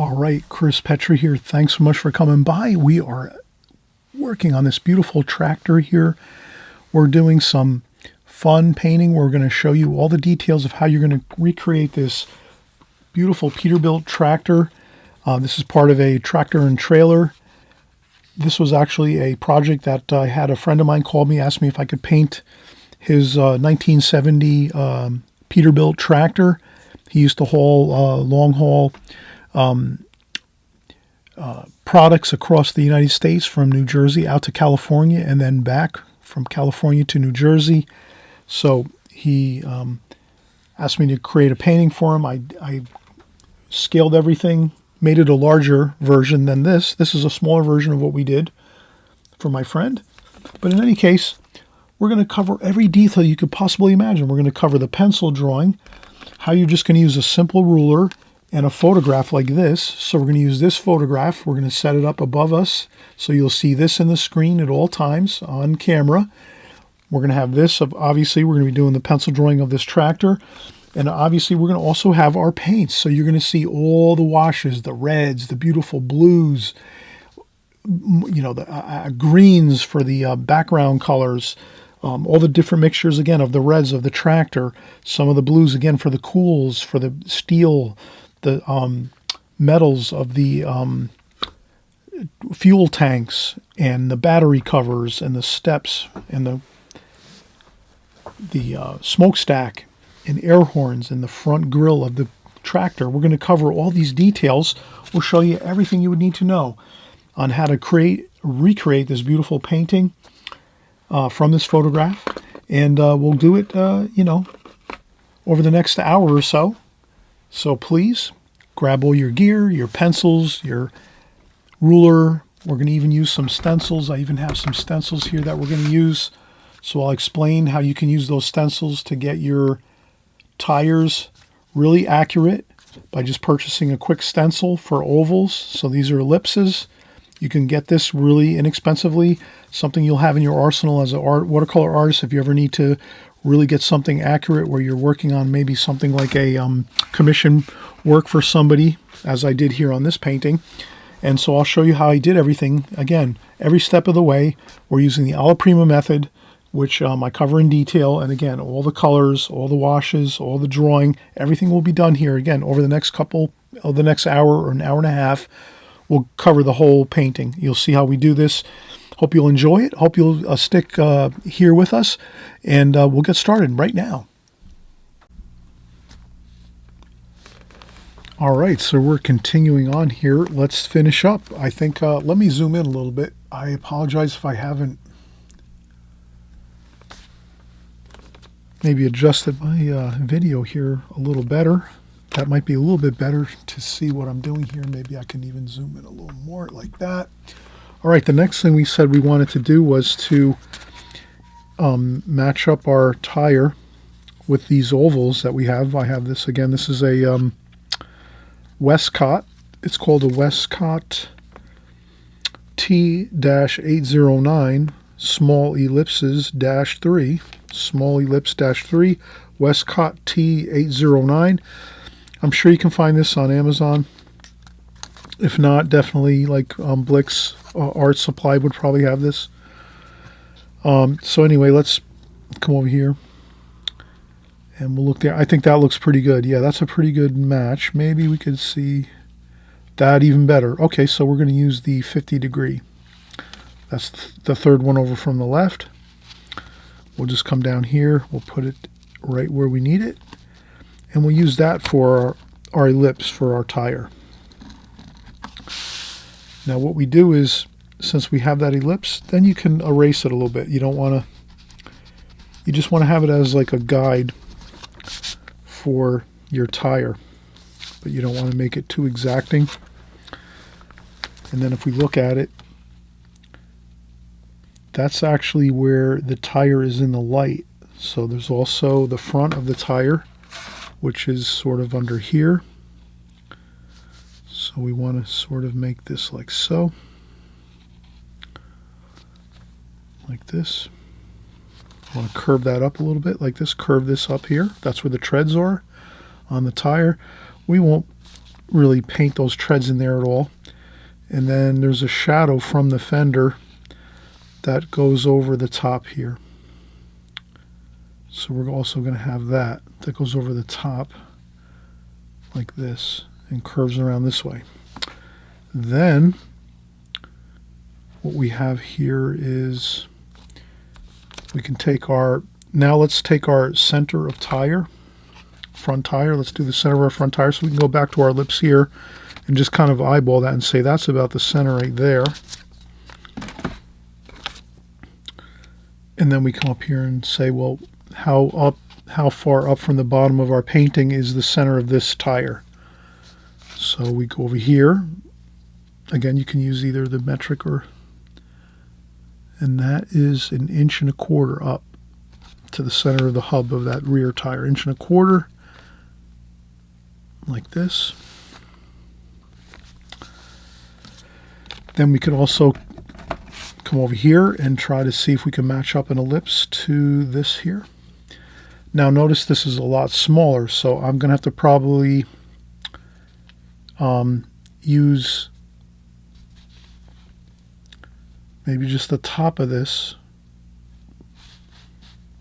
All right, Chris Petri here. Thanks so much for coming by. We are working on this beautiful tractor here. We're doing some fun painting. We're going to show you all the details of how you're going to recreate this beautiful Peterbilt tractor. This is part of a tractor and trailer. This was actually a project that I had a friend of mine called me, asked me if I could paint his 1970 Peterbilt tractor. He used to haul long haul products across the United States from New Jersey out to California and then back from California to New Jersey. So he asked me to create a painting for him. I scaled everything, made it a larger version than this. This is a smaller version of what we did for my friend. But in any case, we're going to cover every detail you could possibly imagine. We're going to cover the pencil drawing, how you're just going to use a simple ruler and a photograph like this. So we're going to use this photograph. We're going to set it up above us so you'll see this in the screen at all times on camera. We're going to have this. Obviously, we're going to be doing the pencil drawing of this tractor. And obviously, we're going to also have our paints. So you're going to see all the washes, the reds, the beautiful blues, you know, the greens for the background colors, all the different mixtures, again, of the reds of the tractor, some of the blues, again, for the cools, for the steel, the metals of the fuel tanks and the battery covers and the steps and the smokestack and air horns and the front grille of the tractor. We're going to cover all these details. We'll show you everything you would need to know on how to recreate this beautiful painting from this photograph. And we'll do it, over the next hour or so. So please grab all your gear, your pencils, your ruler. We're going to even use some stencils. I even have some stencils here that we're going to use. So I'll explain how you can use those stencils to get your tires really accurate by just purchasing a quick stencil for ovals. So these are ellipses. You can get this really inexpensively, something you'll have in your arsenal as a watercolor artist if you ever need to really get something accurate where you're working on maybe something like a commission work for somebody, as I did here on this painting. And so I'll show you how I did everything. Again, every step of the way, we're using the alla prima method, which I cover in detail. And again, all the colors, all the washes, all the drawing, everything will be done here. Again, over the next hour or an hour and a half, we'll cover the whole painting. You'll see how we do this. Hope you'll enjoy it. Hope you'll stick here with us. And we'll get started right now. All right, so we're continuing on here. Let's finish up. I think, let me zoom in a little bit. I apologize if I haven't maybe adjusted my video here a little better. That might be a little bit better to see what I'm doing here. Maybe I can even zoom in a little more like that. All right, the next thing we said we wanted to do was to match up our tire with these ovals that we have. I have this again. This is a Westcott. It's called a Westcott T-809 small ellipses -3, small ellipse -3, Westcott T-809. I'm sure you can find this on Amazon. If not, definitely like Blick's Art Supply would probably have this. So anyway, let's come over here and we'll look there. I think that looks pretty good. Yeah, that's a pretty good match. Maybe we could see that even better. Okay, so we're going to use the 50 degree. That's the third one over from the left. We'll just come down here. We'll put it right where we need it. And we'll use that for our ellipse for our tire. Now what we do is, since we have that ellipse, then you can erase it a little bit. You don't want to, you just want to have it as like a guide for your tire, but you don't want to make it too exacting. And then if we look at it, that's actually where the tire is in the light. So there's also the front of the tire, which is sort of under here. So we want to sort of make this like so. Like this. I want to curve that up a little bit like this. Curve this up here. That's where the treads are on the tire. We won't really paint those treads in there at all. And then there's a shadow from the fender that goes over the top here. So we're also going to have that goes over the top like this and curves around this way. Then what we have here is we can take let's take our center of tire, front tire. Let's do the center of our front tire so we can go back to our ellipse here and just kind of eyeball that and say that's about the center right there. And then we come up here and say, well, how far up from the bottom of our painting is the center of this tire? So we go over here. Again, you can use either the metric and that is 1.25 inches up to the center of the hub of that rear tire. 1.25 inches, like this. Then we could also come over here and try to see if we can match up an ellipse to this here. Now notice this is a lot smaller, so I'm going to have to probably use maybe just the top of this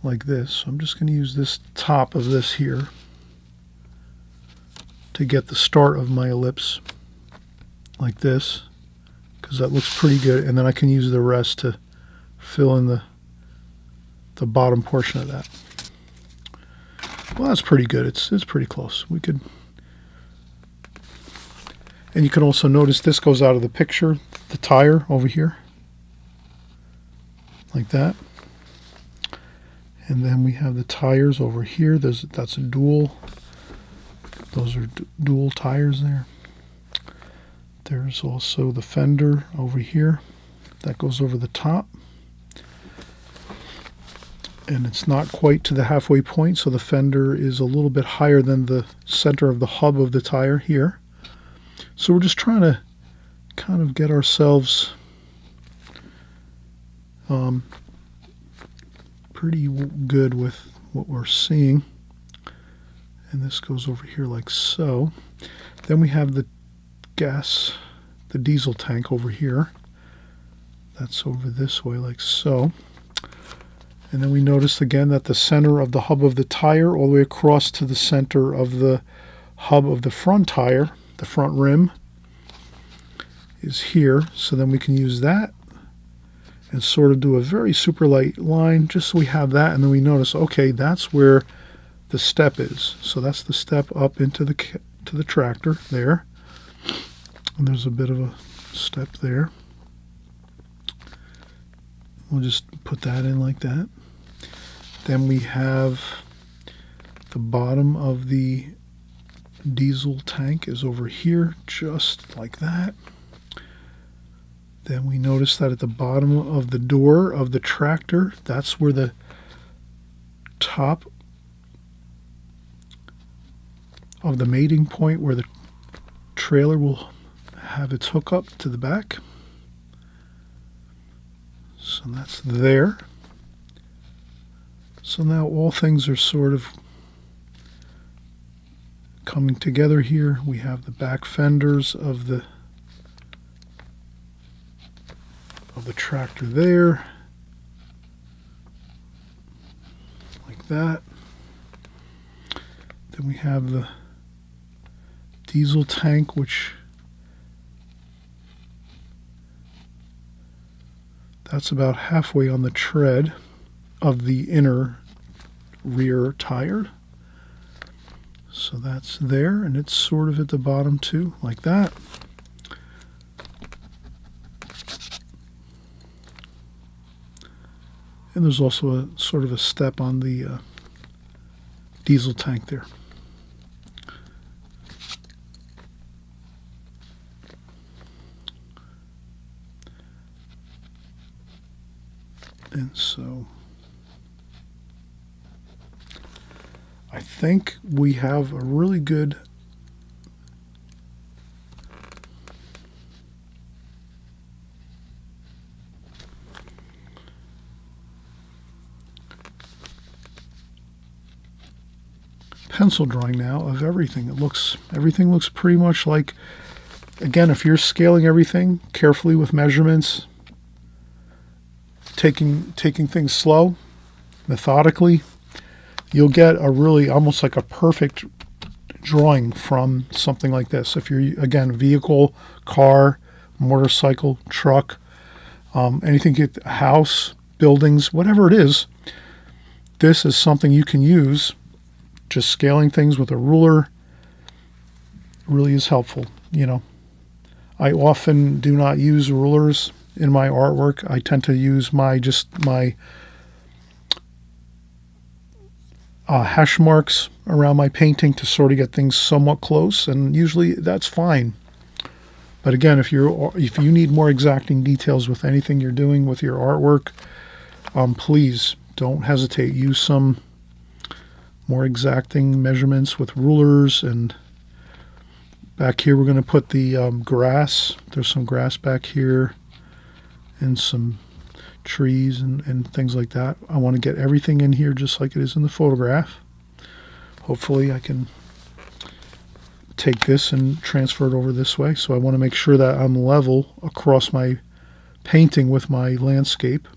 like this. So I'm just going to use this top of this here to get the start of my ellipse like this, because that looks pretty good, and then I can use the rest to fill in the bottom portion of that. Well, that's pretty good. It's pretty close. We could, and you can also notice this goes out of the picture, the tire over here, like that. And then we have the tires over here. That's a dual. Those are dual tires there. There's also the fender over here that goes over the top. And it's not quite to the halfway point, so the fender is a little bit higher than the center of the hub of the tire here. So we're just trying to kind of get ourselves pretty good with what we're seeing. And this goes over here like so. Then we have the diesel tank over here. That's over this way like so. And then we notice again that the center of the hub of the tire all the way across to the center of the hub of the front tire, the front rim, is here. So then we can use that and sort of do a very super light line just so we have that. And then we notice, okay, that's where the step is. So that's the step up into the tractor there. And there's a bit of a step there. We'll just put that in like that. Then we have the bottom of the diesel tank is over here, just like that. Then we notice that at the bottom of the door of the tractor, that's where the top of the mating point where the trailer will have its hookup to the back. So that's there. So now all things are sort of coming together here. We have the back fenders of the tractor there, like that. Then we have the diesel tank, which that's about halfway on the tread of the inner rear tire. So that's there, and it's sort of at the bottom too, like that. And there's also a sort of a step on the diesel tank there. And so I think we have a really good pencil drawing now of everything. Everything looks pretty much like, again, if you're scaling everything carefully with measurements, taking things slow, methodically, you'll get a really almost like a perfect drawing from something like this. If you're, again, vehicle, car, motorcycle, truck, anything, house, buildings, whatever it is, this is something you can use. Just scaling things with a ruler really is helpful. I often do not use rulers in my artwork. I tend to use my hash marks around my painting to sort of get things somewhat close, and usually that's fine. But again, if you need more exacting details with anything you're doing with your artwork, please don't hesitate. Use some more exacting measurements with rulers. And back here we're going to put the grass. There's some grass back here and some trees and things like that. I want to get everything in here just like it is in the photograph. Hopefully I can take this and transfer it over this way. So I want to make sure that I'm level across my painting with my landscape.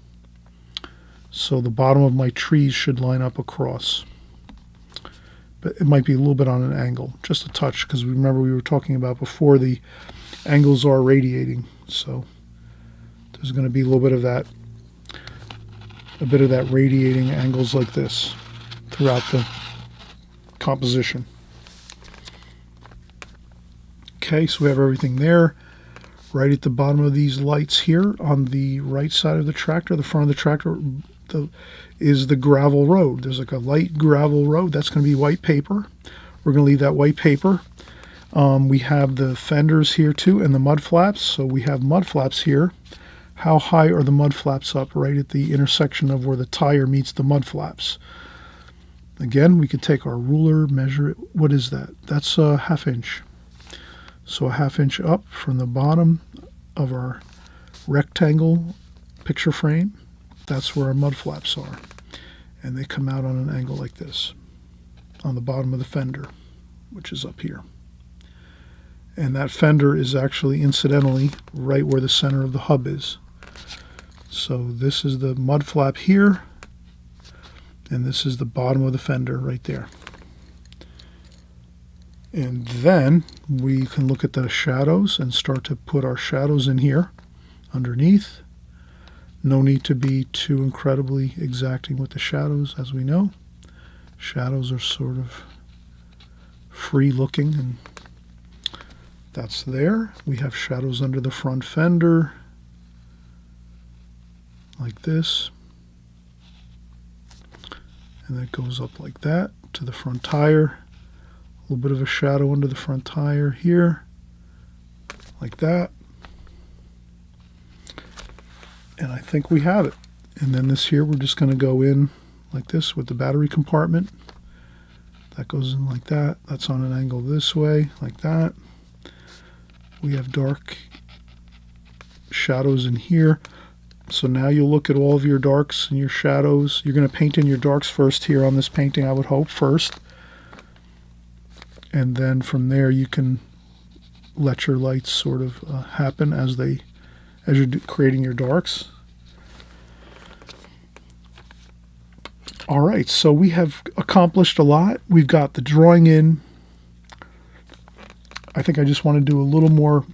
So the bottom of my trees should line up across. But it might be a little bit on an angle, just a touch, because remember we were talking about before the angles are radiating. So there's going to be a little bit of that, radiating angles like this throughout the composition. Okay, so we have everything there. Right at the bottom of these lights here on the right side of the tractor, the front of the tractor, is the gravel road. There's like a light gravel road. That's going to be white paper. We're going to leave that white paper. We have the fenders here too and the mud flaps. So we have mud flaps here. How high are the mud flaps up? Right at the intersection of where the tire meets the mud flaps. Again, we could take our ruler, measure it. What is that? That's a 1/2 inch. So a 1/2 inch up from the bottom of our rectangle picture frame. That's where our mud flaps are. And they come out on an angle like this on the bottom of the fender, which is up here. And that fender is actually incidentally right where the center of the hub is. So this is the mud flap here, and this is the bottom of the fender right there. And then we can look at the shadows and start to put our shadows in here underneath. No need to be too incredibly exacting with the shadows, as we know. Shadows are sort of free looking, and that's there. We have shadows under the front fender, like this. And that goes up like that to the front tire. A little bit of a shadow under the front tire here, like that. And I think we have it. And then this here, we're just going to go in like this with the battery compartment. That goes in like that. That's on an angle this way, like that. We have dark shadows in here. So now you'll look at all of your darks and your shadows. You're going to paint in your darks first here on this painting, I would hope, first. And then from there you can let your lights sort of happen as you're creating your darks. All right, so we have accomplished a lot. We've got the drawing in. I think I just want to do a little more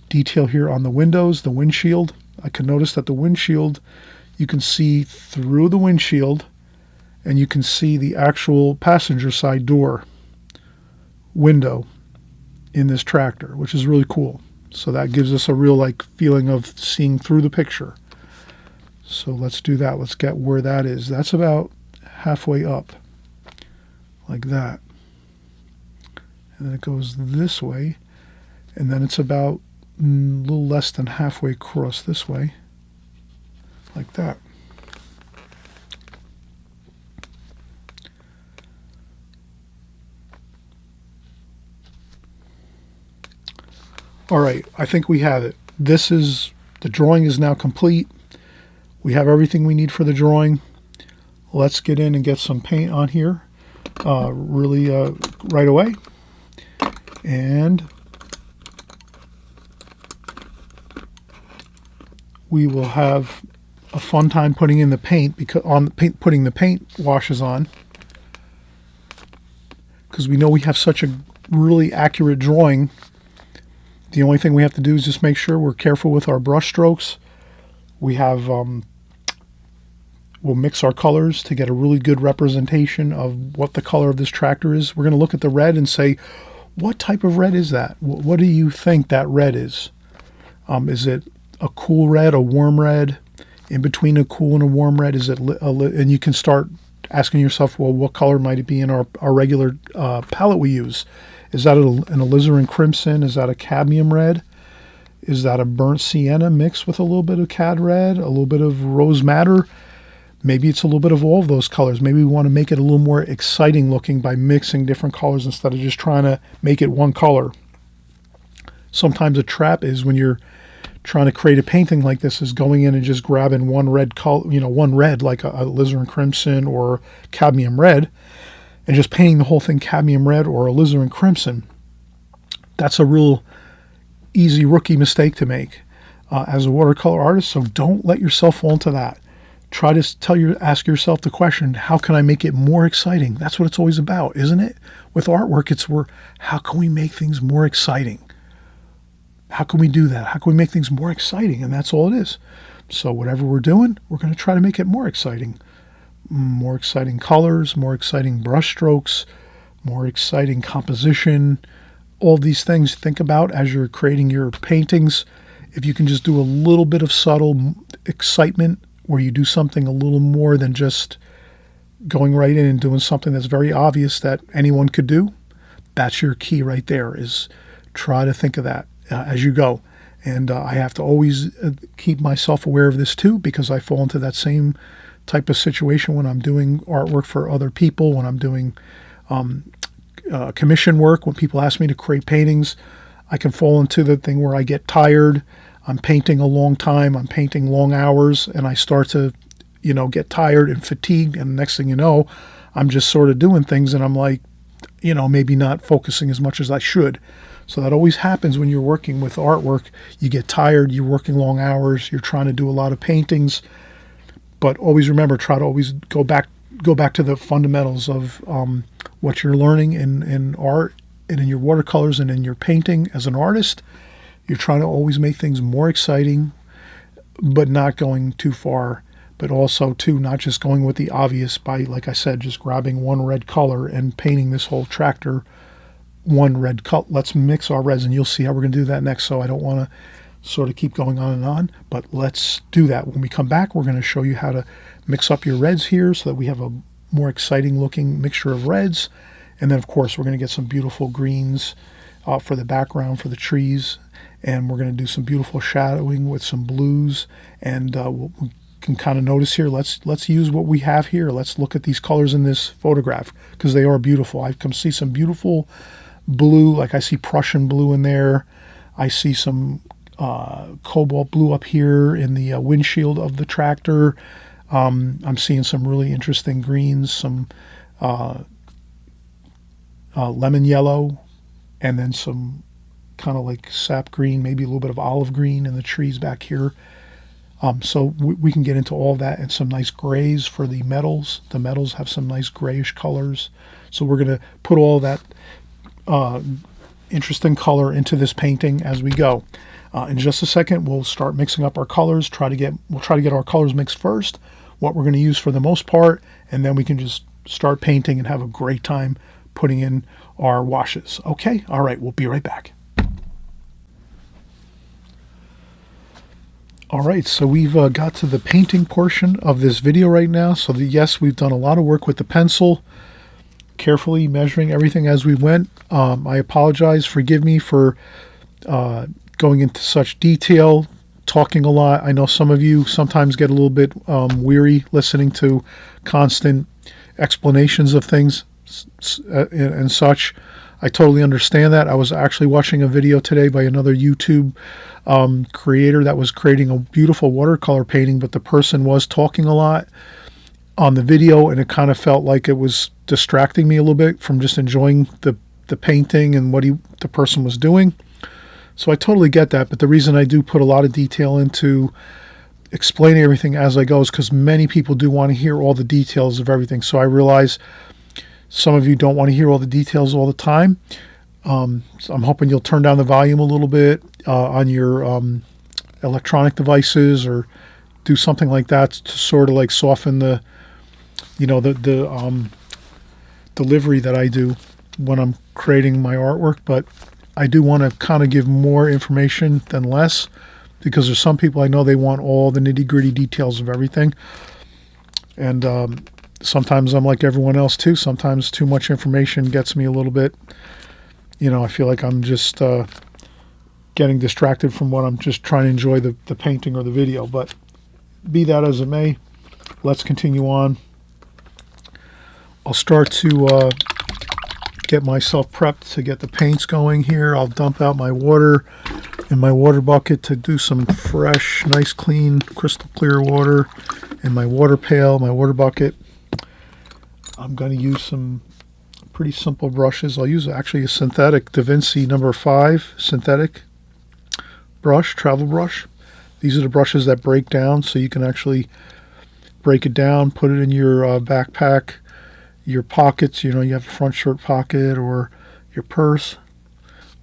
detail here on the windows, the windshield. I can notice that the windshield, you can see through the windshield, and you can see the actual passenger side door window in this tractor, which is really cool. So that gives us a real feeling of seeing through the picture. So let's do that. Let's get where that is. That's about halfway up, like that. And then it goes this way, and then it's about a little less than halfway across this way, like that. All right, I think we have it. The drawing is now complete. We have everything we need for the drawing. let's get in and get some paint on here really right away. And we will have a fun time putting in the paint, because putting the paint washes on, because we know we have such a really accurate drawing. The only thing we have to do is just make sure we're careful with our brush strokes. We have we'll mix our colors to get a really good representation of what the color of this tractor is. We're going to look at the red and say, what type of red is that? What do you think that red is? Is it a cool red, a warm red? In between a cool and a warm red, is it and you can start asking yourself, well, what color might it be in our regular palette we use? Is that an alizarin crimson? Is that a cadmium red? Is that a burnt sienna mixed with a little bit of cad red, a little bit of rose madder? Maybe it's a little bit of all of those colors. Maybe we want to make it a little more exciting looking by mixing different colors instead of just trying to make it one color. Sometimes a trap is, when you're trying to create a painting like this, is going in and just grabbing one red color, one red like a alizarin crimson or cadmium red, and just painting the whole thing cadmium red or alizarin crimson. That's a real easy rookie mistake to make as a watercolor artist. So don't let yourself fall into that. Try to ask yourself the question, how can I make it more exciting? That's what it's always about, isn't it? With artwork, it's how can we make things more exciting? How can we do that? How can we make things more exciting? And that's all it is. So whatever we're doing, we're going to try to make it more exciting. More exciting colors, more exciting brush strokes, more exciting composition. All these things think about as you're creating your paintings. If you can just do a little bit of subtle excitement, where you do something a little more than just going right in and doing something that's very obvious that anyone could do, that's your key right there, is try to think of that as you go. And I have to always keep myself aware of this too, because I fall into that same type of situation when I'm doing artwork for other people, when I'm doing commission work, when people ask me to create paintings. I can fall into the thing where I get tired. I'm painting a long time, I'm painting long hours, and I start to, get tired and fatigued, and the next thing you know, I'm just sort of doing things, and I'm like, maybe not focusing as much as I should. So that always happens when you're working with artwork. You get tired, you're working long hours, you're trying to do a lot of paintings, but always remember, try to always go back to the fundamentals of what you're learning in art and in your watercolors and in your painting as an artist. You're trying to always make things more exciting, but not going too far, but also too not just going with the obvious by, like I said, just grabbing one red color and painting this whole tractor one red color. Let's mix our reds, and you'll see how we're going to do that next. So I don't want to sort of keep going on and on, but let's do that. When we come back, we're going to show you how to mix up your reds here so that we have a more exciting looking mixture of reds. And then of course we're going to get some beautiful greens for the background for the trees. And we're going to do some beautiful shadowing with some blues, and we can kind of notice here. Let's use what we have here. Let's look at these colors in this photograph, because they are beautiful. I can see some beautiful blue, like I see Prussian blue in there. I see some cobalt blue up here in the windshield of the tractor. I'm seeing some really interesting greens, some lemon yellow, and then some kind of like sap green, maybe a little bit of olive green in the trees back here. So we can get into all that, and some nice grays for the metals. The metals have some nice grayish colors. So we're going to put all that interesting color into this painting as we go. In just a second, we'll start mixing up our colors. We'll try to get our colors mixed first, what we're going to use for the most part, and then we can just start painting and have a great time putting in our washes. Okay? All right, we'll be right back. All right, so we've got to the painting portion of this video right now. So yes, we've done a lot of work with the pencil, carefully measuring everything as we went. I apologize, forgive me for going into such detail, talking a lot. I know some of you sometimes get a little bit weary listening to constant explanations of things and such. I totally understand that. I was actually watching a video today by another YouTube creator that was creating a beautiful watercolor painting, but the person was talking a lot. on the video, and it kind of felt like it was distracting me a little bit from just enjoying the painting and what the person was doing. So I totally get that, but the reason I do put a lot of detail into explaining everything as I go is because many people do want to hear all the details of everything. So I realize some of you don't want to hear all the details all the time. So I'm hoping you'll turn down the volume a little bit on your electronic devices, or do something like that to sort of like soften the delivery that I do when I'm creating my artwork. But I do want to kind of give more information than less, because there's some people I know they want all the nitty-gritty details of everything. And sometimes I'm like everyone else too. Sometimes too much information gets me a little bit, I feel like I'm just getting distracted from what I'm just trying to enjoy the painting or the video. But be that as it may, let's continue on. I'll start to get myself prepped to get the paints going here. I'll dump out my water in my water bucket to do some fresh, nice, clean, crystal clear water in my water pail, my water bucket. I'm going to use some pretty simple brushes. I'll use actually a synthetic Da Vinci No. 5 synthetic brush, travel brush. These are the brushes that break down, so you can actually break it down, put it in your backpack, your pockets. You have a front shirt pocket or your purse,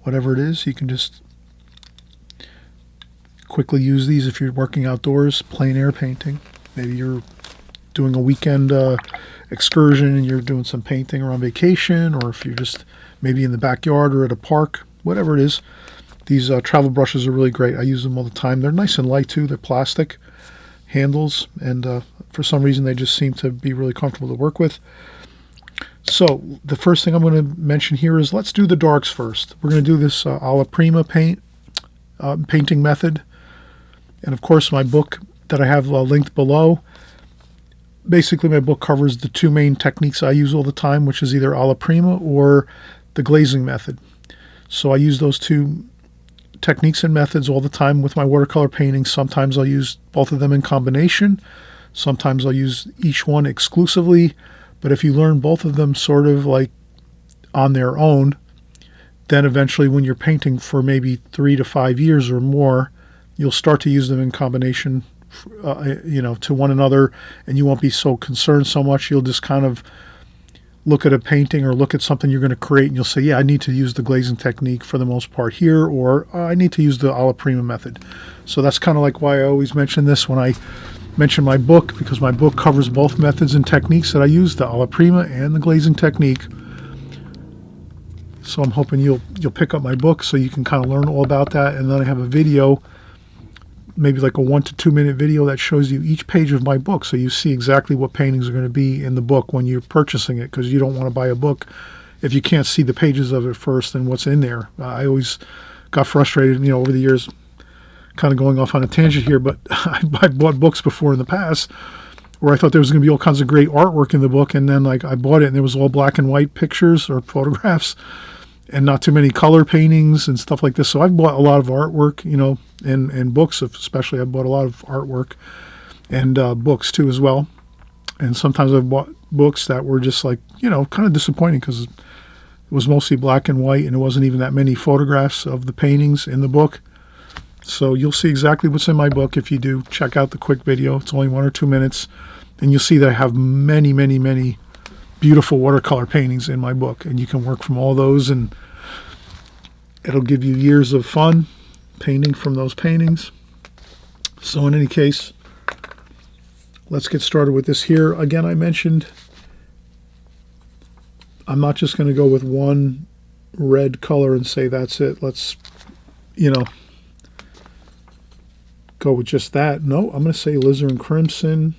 whatever it is. You can just quickly use these if you're working outdoors, plein air painting. Maybe you're doing a weekend excursion and you're doing some painting or on vacation, or if you're just maybe in the backyard or at a park, whatever it is. These travel brushes are really great. I use them all the time. They're nice and light too. They're plastic handles, and for some reason they just seem to be really comfortable to work with. So the first thing I'm going to mention here is let's do the darks first. We're going to do this alla prima painting method. And of course my book that I have linked below, basically my book covers the two main techniques I use all the time, which is either alla prima or the glazing method. So I use those two techniques and methods all the time with my watercolor paintings. Sometimes I'll use both of them in combination. Sometimes I'll use each one exclusively. But if you learn both of them sort of like on their own, then eventually when you're painting for maybe 3 to 5 years or more, you'll start to use them in combination, to one another, and you won't be so concerned so much. You'll just kind of look at a painting or look at something you're going to create, and you'll say, yeah, I need to use the glazing technique for the most part here, or I need to use the alla prima method. So that's kind of like why I always mention this when I mention my book, because my book covers both methods and techniques that I use, the alla prima and the glazing technique. So I'm hoping you'll pick up my book so you can kind of learn all about that. And then I have a video, maybe like a 1 to 2 minute video that shows you each page of my book, so you see exactly what paintings are going to be in the book when you're purchasing it, because you don't want to buy a book if you can't see the pages of it first and what's in there. I always got frustrated, over the years, kind of going off on a tangent here, but I bought books before in the past where I thought there was going to be all kinds of great artwork in the book, and then I bought it and there was all black and white pictures or photographs and not too many color paintings and stuff like this. So I've bought a lot of artwork, and books especially. I've bought a lot of artwork and books too as well. And sometimes I've bought books that were just like, kind of disappointing because it was mostly black and white and it wasn't even that many photographs of the paintings in the book. So you'll see exactly what's in my book if you do check out the quick video. It's only 1 or 2 minutes. And you'll see that I have many, many, many beautiful watercolor paintings in my book. And you can work from all those, and it'll give you years of fun painting from those paintings. So in any case, let's get started with this here. Again, I mentioned I'm not just going to go with one red color and say that's it. Let's, go with just that. No, I'm going to say alizarin crimson.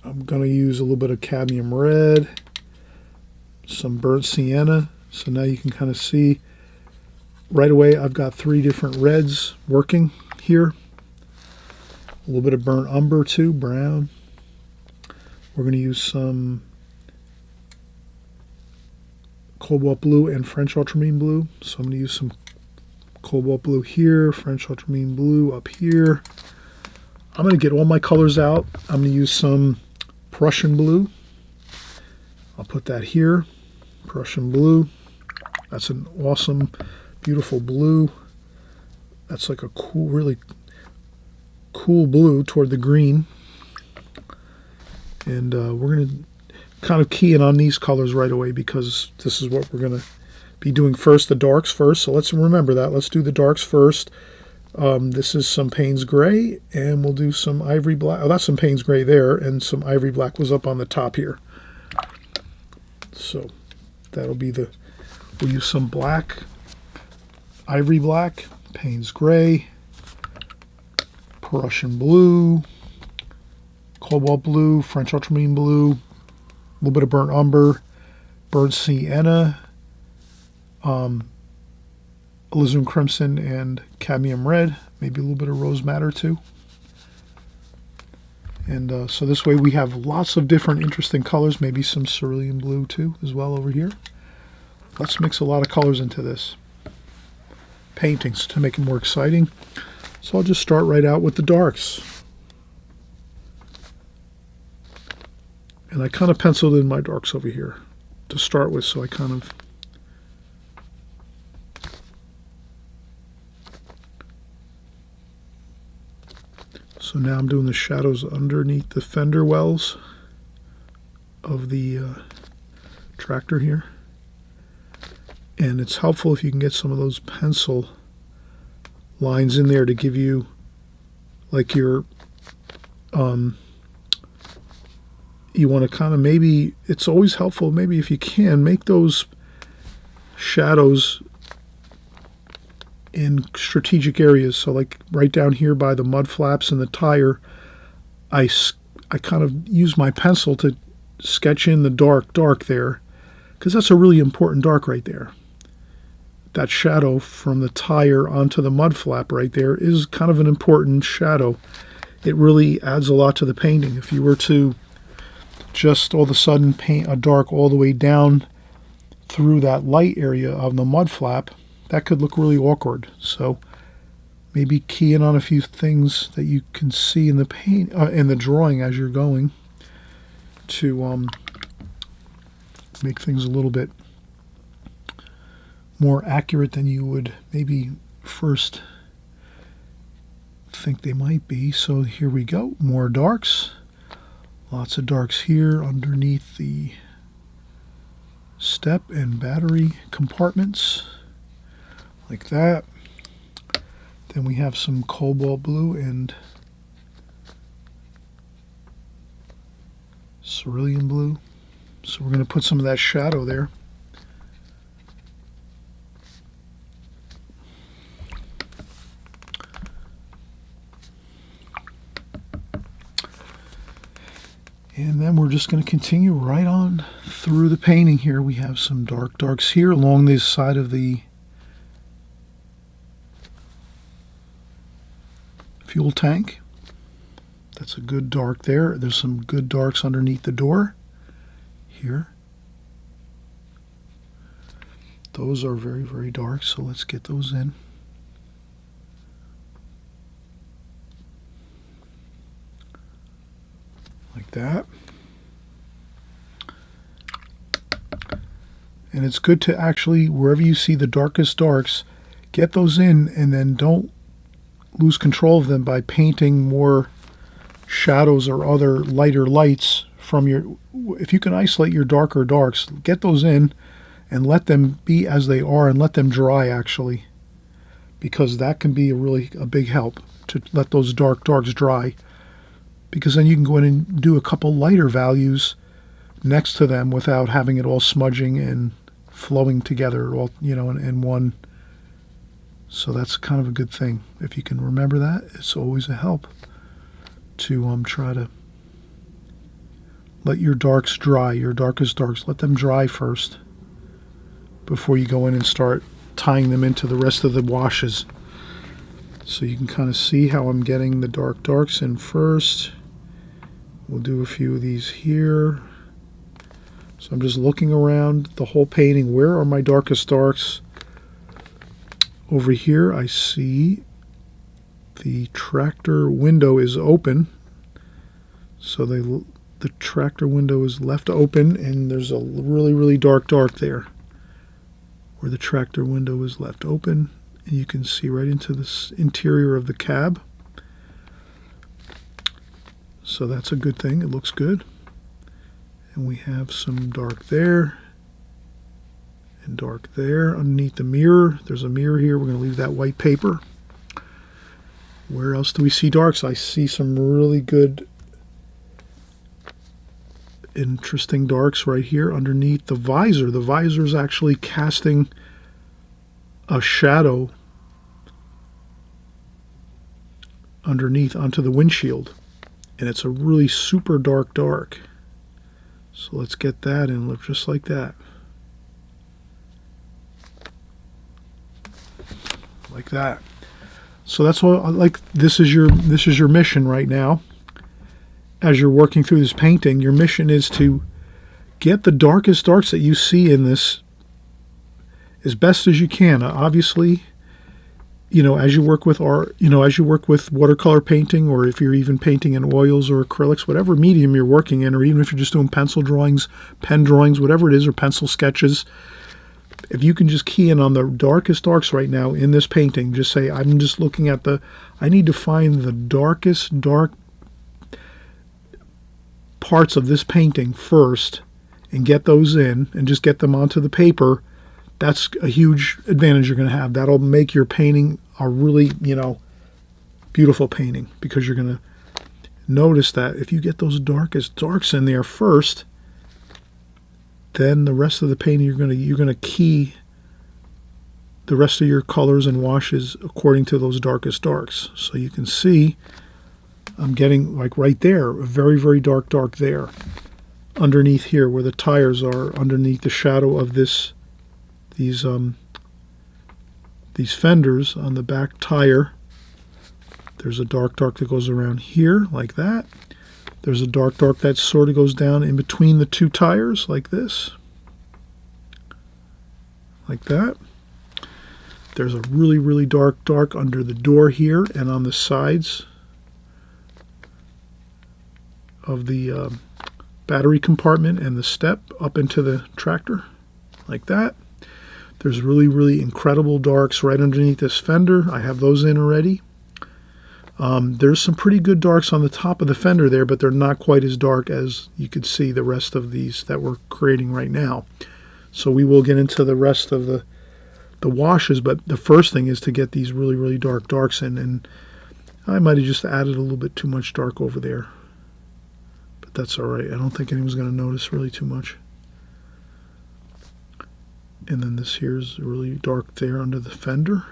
I'm going to use a little bit of cadmium red, some burnt sienna. So now you can kind of see right away I've got 3 different reds working here. A little bit of burnt umber too, brown. We're going to use some cobalt blue and French ultramarine blue. So I'm going to use some cobalt blue here, French ultramarine blue up here. I'm going to get all my colors out. I'm going to use some Prussian blue, I'll put that here. Prussian blue. That's an awesome, beautiful blue. That's like a cool, really cool blue toward the green. And we're going to kind of key in on these colors right away because this is what we're going to be doing first, the darks first. So let's remember that. Let's do the darks first. This is some Payne's Gray, and we'll do some Ivory Black. Oh, that's some Payne's Gray there, and some Ivory Black was up on the top here. So that'll be the, we'll use some black, Ivory Black, Payne's Gray, Prussian blue, cobalt blue, French ultramarine blue, a little bit of burnt umber, burnt sienna, alizarin crimson, and cadmium red, maybe a little bit of rose madder too. And so this way we have lots of different interesting colors, maybe some cerulean blue too as well over here. Let's mix a lot of colors into this paintings to make it more exciting. So I'll just start right out with the darks. And I kind of penciled in my darks over here to start with, so I kind of so now I'm doing the shadows underneath the fender wells of the tractor here. And it's helpful if you can get some of those pencil lines in there to give you like your you want to kind of, maybe it's always helpful maybe if you can make those shadows in strategic areas. So like right down here by the mud flaps and the tire, I kind of use my pencil to sketch in the dark there, because that's a really important dark right there. That shadow from the tire onto the mud flap right there is kind of an important shadow. It really adds a lot to the painting. If you were to just all of a sudden paint a dark all the way down through that light area of the mud flap, that could look really awkward. So maybe key in on a few things that you can see in the paint in the drawing as you're going to make things a little bit more accurate than you would maybe first think they might be. So here we go, more darks. Lots of darks here underneath the step and battery compartments, like that. Then we have some cobalt blue and cerulean blue. So we're going to put some of that shadow there. And then we're just going to continue right on through the painting here. We have some darks here along this side of the fuel tank. That's a good dark there. There's some good darks underneath the door here. Those are very, very dark, so let's get those in. Like that. And it's good to actually, wherever you see the darkest darks, get those in, and then don't lose control of them by painting more shadows or other lighter lights from your, if you can isolate your darker darks, get those in and let them be as they are and let them dry actually, because that can be a big help to let those darks dry. Because then you can go in and do a couple lighter values next to them without having it all smudging and flowing together, all in one. So that's kind of a good thing. If you can remember that, it's always a help to try to let your darks dry, your darkest darks. Let them dry first before you go in and start tying them into the rest of the washes. So you can kind of see how I'm getting the darks in first. We'll do a few of these here. So I'm just looking around the whole painting. Where are my darkest darks? Over here I see the tractor window is open. So the the tractor window is left open, and there's a really dark there where the tractor window is left open, and you can see right into this interior of the cab. So that's a good thing. It looks good. And we have some dark there and dark there. Underneath the mirror, there's a mirror here. We're going to leave that white paper. Where else do we see darks? I see some really good, interesting darks right here underneath the visor. The visor is actually casting a shadow underneath onto the windshield. And it's a really super dark. So let's get that and look just like that. Like that. So that's what I like. This is your mission right now. As you're working through this painting, your mission is to get the darkest darks that you see in this as best as you can. Obviously, as you work with art, as you work with watercolor painting, or if you're even painting in oils or acrylics, whatever medium you're working in, or even if you're just doing pencil drawings, pen drawings, whatever it is, or pencil sketches, if you can just key in on the darkest darks right now in this painting, just say, I'm just looking at I need to find the darkest dark parts of this painting first and get those in and just get them onto the paper. That's a huge advantage you're going to have. That'll make your painting a really, beautiful painting, because you're going to notice that if you get those darkest darks in there first, then the rest of the painting you're going to key the rest of your colors and washes according to those darkest darks. So you can see I'm getting, like right there, a very dark there. Underneath here where the tires are, underneath the shadow of these fenders on the back tire, there's a dark that goes around here like that. There's a dark that sort of goes down in between the two tires like this, like that. There's a really dark under the door here and on the sides of the battery compartment and the step up into the tractor like that. There's really incredible darks right underneath this fender. I have those in already. There's some pretty good darks on the top of the fender there, but they're not quite as dark as you could see the rest of these that we're creating right now. So we will get into the rest of the washes, but the first thing is to get these really dark darks in, and I might have just added a little bit too much dark over there. But that's all right. I don't think anyone's going to notice really too much. And then this here's really dark there under the fender.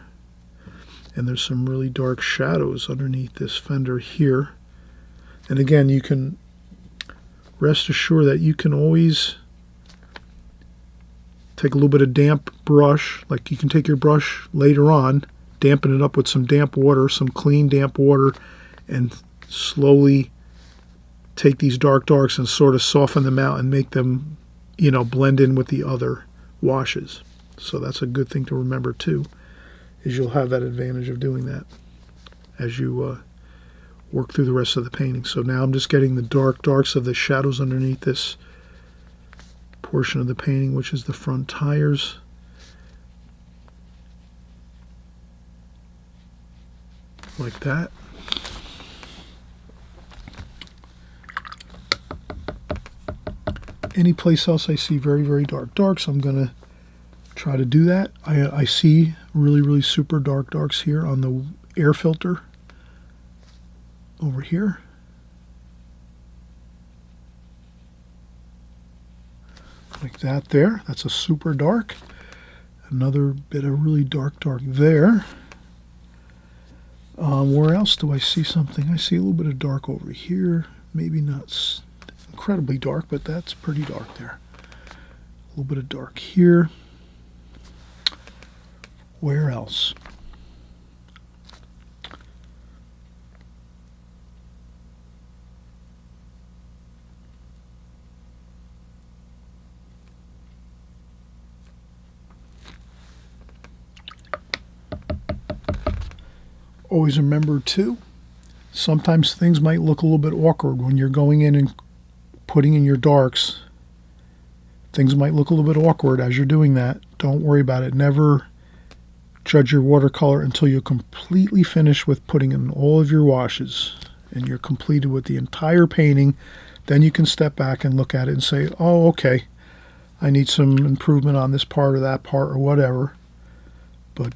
And there's some really dark shadows underneath this fender here. And again, you can rest assured that you can always take a little bit of damp brush. Like you can take your brush later on, dampen it up with some damp water, some clean damp water, and slowly take these dark darks and sort of soften them out and make them, blend in with the other washes. So that's a good thing to remember too, is you'll have that advantage of doing that as you work through the rest of the painting. So now I'm just getting the darks of the shadows underneath this portion of the painting, which is the front tires. Like that. Any place else I see very dark, so I'm going to try to do that. I see really super darks here on the air filter over here. Like that there. That's a super dark. Another bit of really dark there. Where else do I see something? I see a little bit of dark over here. Maybe not incredibly dark, but that's pretty dark there. A little bit of dark here. Where else? Always remember too, sometimes things might look a little bit awkward when you're going in and putting in your darks, things might look a little bit awkward as you're doing that. Don't worry about it. Never judge your watercolor until you're completely finished with putting in all of your washes and you're completed with the entire painting. Then you can step back and look at it and say, oh, okay, I need some improvement on this part or that part or whatever. But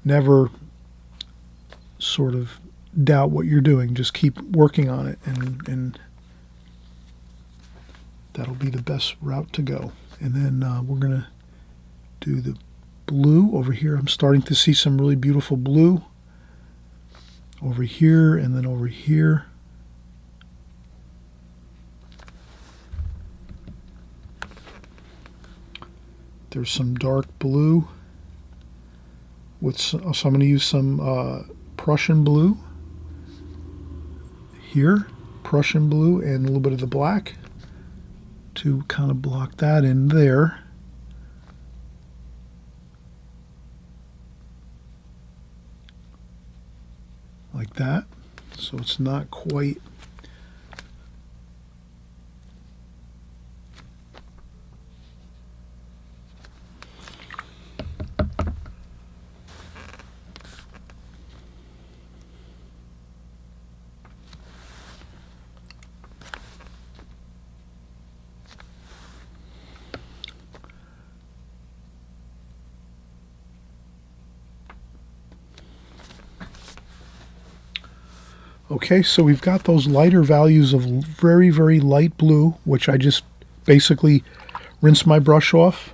never sort of doubt what you're doing. Just keep working on it, and that'll be the best route to go. And then we're going to do the blue over here. I'm starting to see some really beautiful blue over here and then over here. There's some dark blue with so I'm going to use some Prussian blue here, Prussian blue, and a little bit of the black to kind of block that in there. Like that, so it's not quite okay. So we've got those lighter values of very, very light blue, which I just basically rinsed my brush off.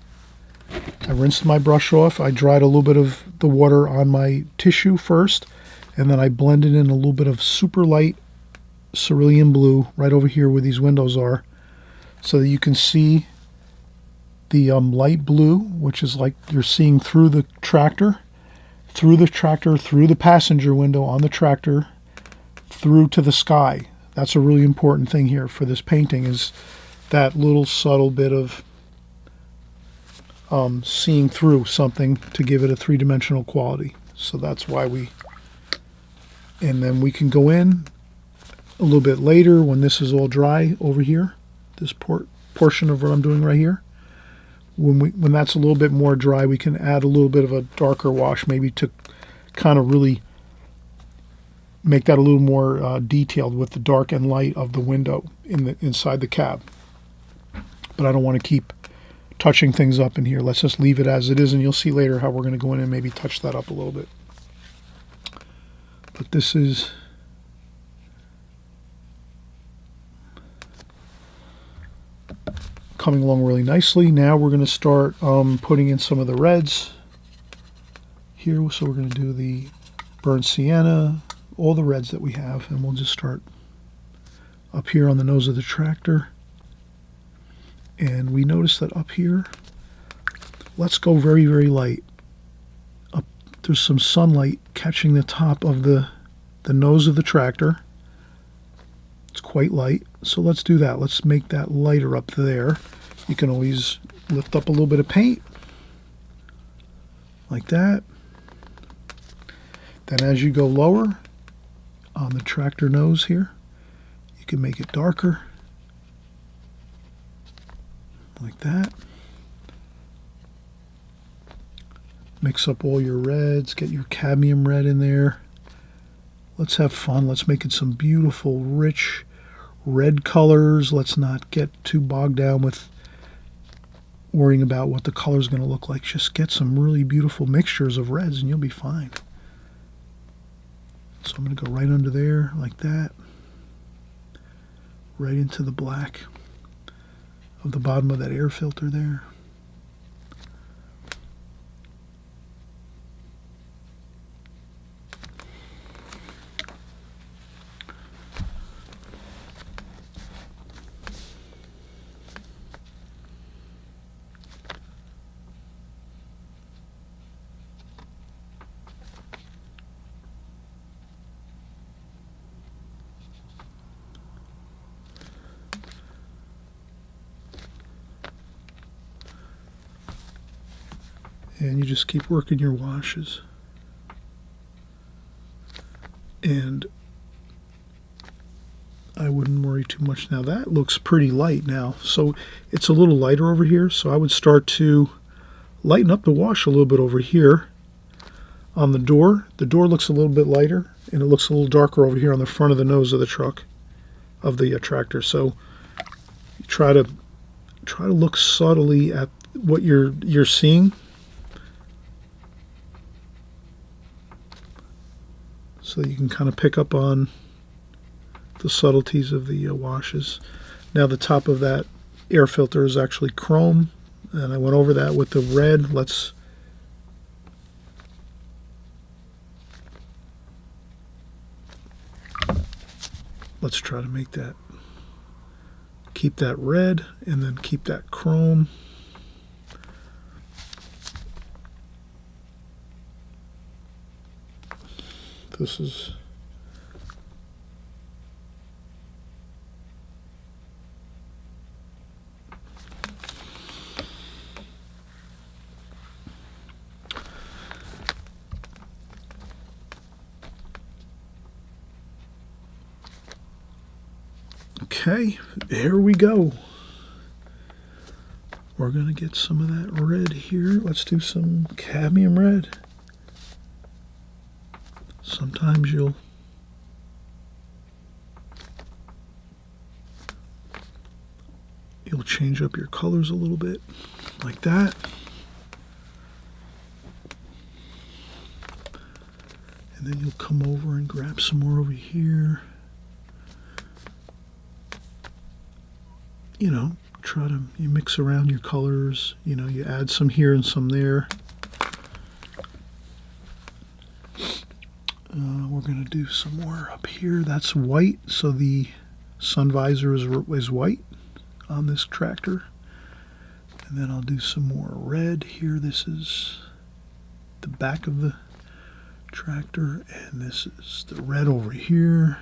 I rinsed my brush off. I dried a little bit of the water on my tissue first, and then I blended in a little bit of super light cerulean blue right over here where these windows are, so that you can see the light blue, which is like you're seeing through the tractor, through the passenger window on the tractor, through to the sky. That's a really important thing here for this painting, is that little subtle bit of seeing through something to give it a three-dimensional quality. So that's why and then we can go in a little bit later when this is all dry over here, this portion of what I'm doing right here. When that's a little bit more dry, we can add a little bit of a darker wash, maybe to kind of really make that a little more detailed with the dark and light of the window inside the cab. But I don't want to keep touching things up in here. Let's just leave it as it is, and you'll see later how we're going to go in and maybe touch that up a little bit. But this is coming along really nicely. Now we're going to start putting in some of the reds here. So we're going to do the burnt sienna, all the reds that we have, and we'll just start up here on the nose of the tractor. And we notice that up here, let's go very, very light. There's some sunlight catching the top of the nose of the tractor. It's quite light, so let's do that. Let's make that lighter up there. You can always lift up a little bit of paint like that. Then as you go lower on the tractor nose here, you can make it darker like that. Mix up all your reds, get your cadmium red in there. Let's have fun. Let's make it some beautiful, rich red colors. Let's not get too bogged down with worrying about what the color is going to look like. Just get some really beautiful mixtures of reds and you'll be fine. So I'm going to go right under there like that, right into the black of the bottom of that air filter there. And you just keep working your washes. And I wouldn't worry too much. Now that looks pretty light now. So it's a little lighter over here. So I would start to lighten up the wash a little bit over here on the door. The door looks a little bit lighter, and it looks a little darker over here on the front of the nose of the truck, of the tractor. So you try to look subtly at what you're seeing. So that you can kind of pick up on the subtleties of the washes. Now the top of that air filter is actually chrome, and I went over that with the red. Let's try to make that, keep that red and then keep that chrome. This is okay, there we go. We're going to get some of that red here. Let's do some cadmium red. Sometimes you'll change up your colors a little bit, like that. And then you'll come over and grab some more over here. You know, you mix around your colors. You know, you add some here and some there. We're going to do some more up here. That's white, so the sun visor is white on this tractor. And then I'll do some more red here. This is the back of the tractor, and this is the red over here.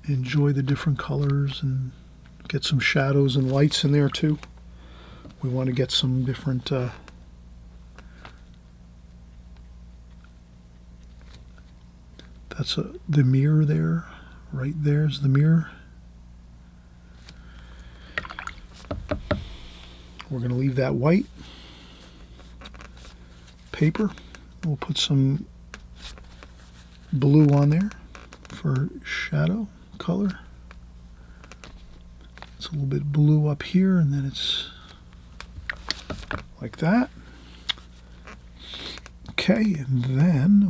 Enjoy the different colors and get some shadows and lights in there too. We want to get some different that's the mirror there. Right there's the mirror. We're going to leave that white paper. We'll put some blue on there for shadow color. It's a little bit blue up here, and then it's like that. Okay, and then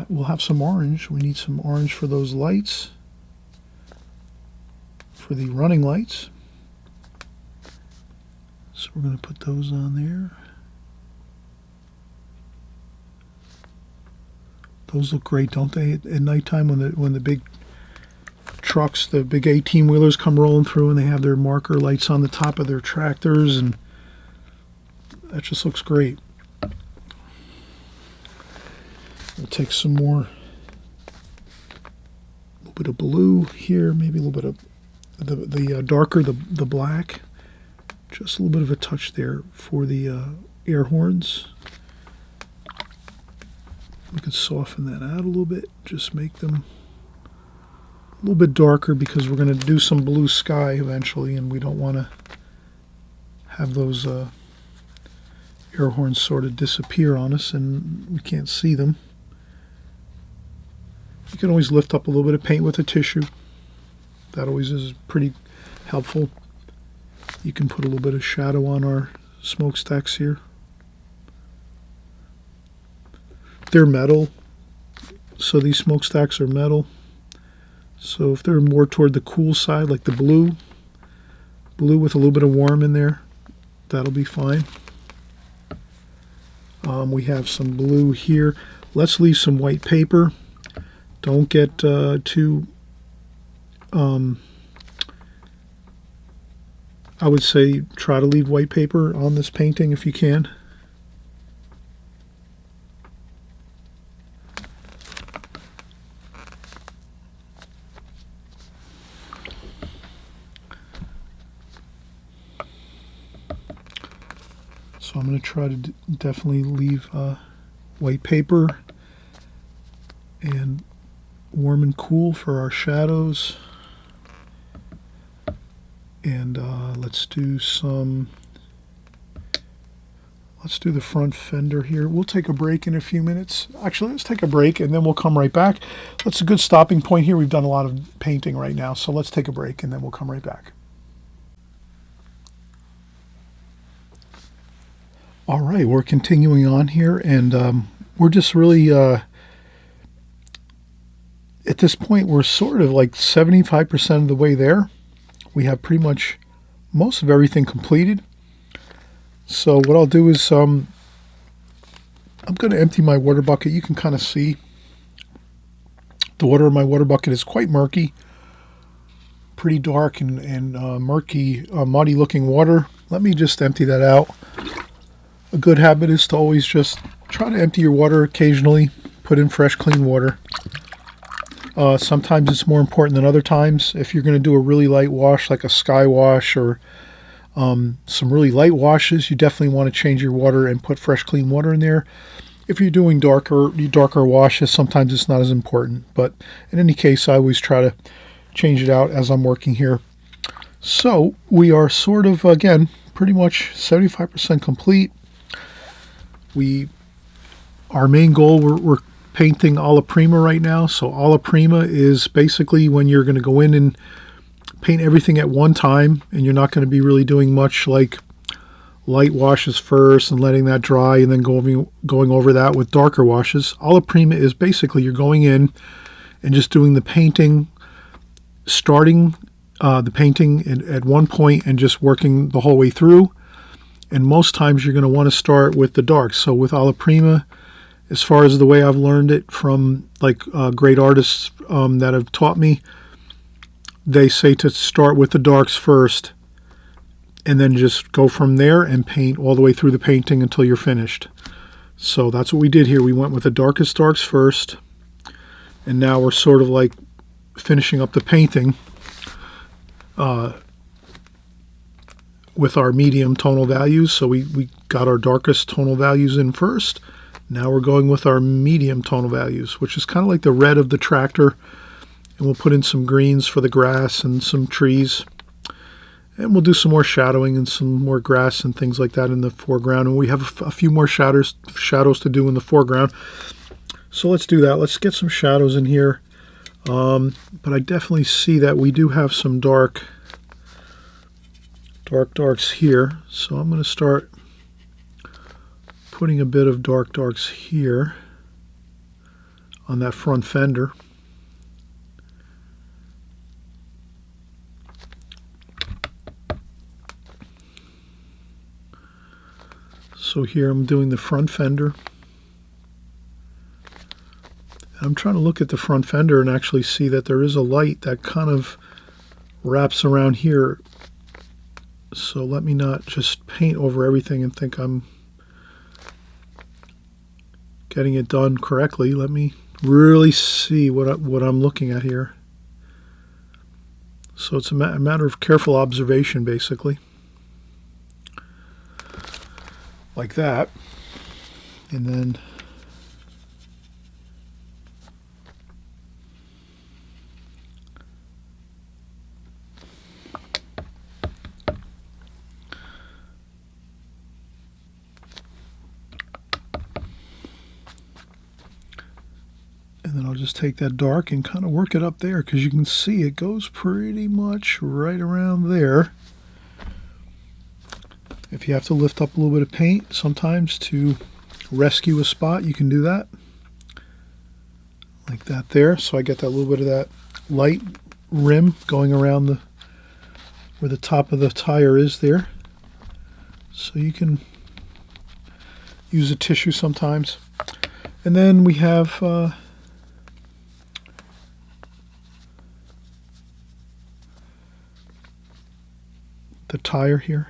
we'll have some orange. We need some orange for those lights, for the running lights. So we're going to put those on there. Those look great, don't they? At nighttime when the big trucks, the big 18-wheelers come rolling through and they have their marker lights on the top of their tractors, and that just looks great. We'll take some more, a little bit of blue here, maybe a little bit of the darker, the black. Just a little bit of a touch there for the air horns. We could soften that out a little bit, just make them a little bit darker, because we're going to do some blue sky eventually, and we don't want to have those air horns sort of disappear on us and we can't see them. You can always lift up a little bit of paint with a tissue. That always is pretty helpful. You can put a little bit of shadow on our smokestacks here. They're metal, so these smokestacks are metal. So if they're more toward the cool side, like the blue with a little bit of warm in there, that'll be fine. We have some blue here. Let's leave some white paper. Don't get too, I would say try to leave white paper on this painting if you can. So I'm going to try to definitely leave white paper, and warm and cool for our shadows. And let's do the front fender here. We'll take a break in a few minutes. Actually, let's take a break and then we'll come right back. That's a good stopping point here. We've done a lot of painting right now, so let's take a break and then we'll come right back. All right, we're continuing on here, and we're just really, at this point, we're sort of like 75% of the way there. We have pretty much most of everything completed. So what I'll do is I'm going to empty my water bucket. You can kind of see the water in my water bucket is quite murky, pretty dark and murky, muddy looking water. Let me just empty that out. A good habit is to always just try to empty your water occasionally, put in fresh clean water. Sometimes it's more important than other times. If you're going to do a really light wash like a sky wash or some really light washes, you definitely want to change your water and put fresh clean water in there. If you're doing darker washes, sometimes it's not as important, but in any case, I always try to change it out as I'm working here. So we are sort of, again, pretty much 75% complete. Our main goal, we're painting alla prima right now. So alla prima is basically when you're going to go in and paint everything at one time, and you're not going to be really doing much like light washes first and letting that dry and then going over that with darker washes. Alla prima is basically you're going in and just doing the painting, starting the painting at one point and just working the whole way through. And most times you're going to want to start with the darks. So with alla prima, as far as the way I've learned it from like great artists that have taught me, they say to start with the darks first and then just go from there and paint all the way through the painting until you're finished. So that's what we did here. We went with the darkest darks first, and now we're sort of like finishing up the painting with our medium tonal values. So we got our darkest tonal values in first. Now we're going with our medium tonal values, which is kind of like the red of the tractor. And we'll put in some greens for the grass and some trees. And we'll do some more shadowing and some more grass and things like that in the foreground. And we have a few more shadows to do in the foreground. So let's do that. Let's get some shadows in here. But I definitely see that we do have some darks here. So I'm going to start putting a bit of darks here on that front fender. So here I'm doing the front fender. I'm trying to look at the front fender and actually see that there is a light that kind of wraps around here. So let me not just paint over everything and think I'm getting it done correctly. Let me really see what I'm looking at here. So it's a matter of careful observation, basically. Like that. And then I'll just take that dark and kind of work it up there, because you can see it goes pretty much right around there. If you have to lift up a little bit of paint sometimes to rescue a spot, you can do that. Like that there. So I get that little bit of that light rim going around where the top of the tire is there. So you can use a tissue sometimes. And then we have the tire here.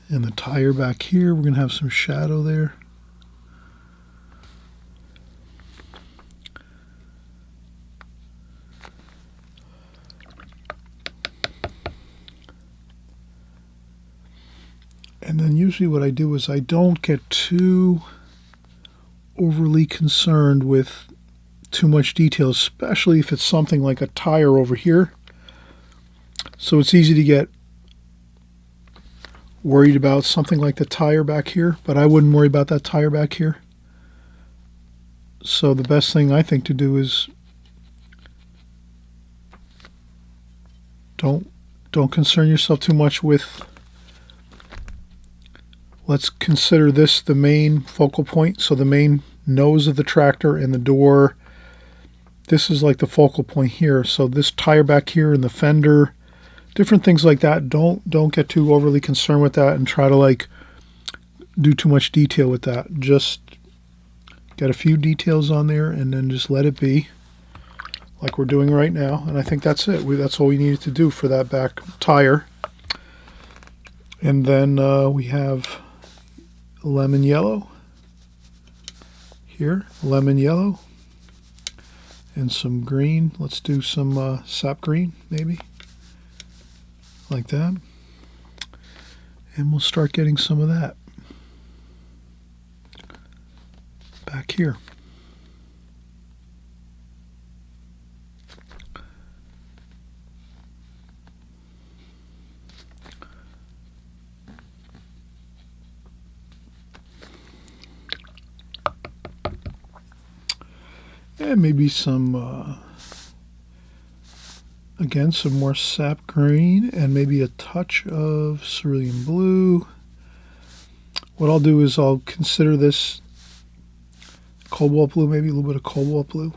And the tire back here, we're going to have some shadow there. then usually what I do is I don't get too overly concerned with too much detail, especially if it's something like a tire over here. So it's easy to get worried about something like the tire back here, but I wouldn't worry about that tire back here. So the best thing I think to do is don't concern yourself too much with, let's consider this the main focal point. So the main nose of the tractor and the door, this is like the focal point here. So this tire back here and the fender, different things like that. Don't get too overly concerned with that and try to like do too much detail with that. Just get a few details on there and then just let it be, like we're doing right now. And I think that's it. That's all we needed to do for that back tire. And then we have lemon yellow here, lemon yellow, and some green. Let's do some sap green, maybe, like that. And we'll start getting some of that back here. And maybe some, again, some more sap green and maybe a touch of cerulean blue. What I'll do is I'll consider this cobalt blue, maybe a little bit of cobalt blue.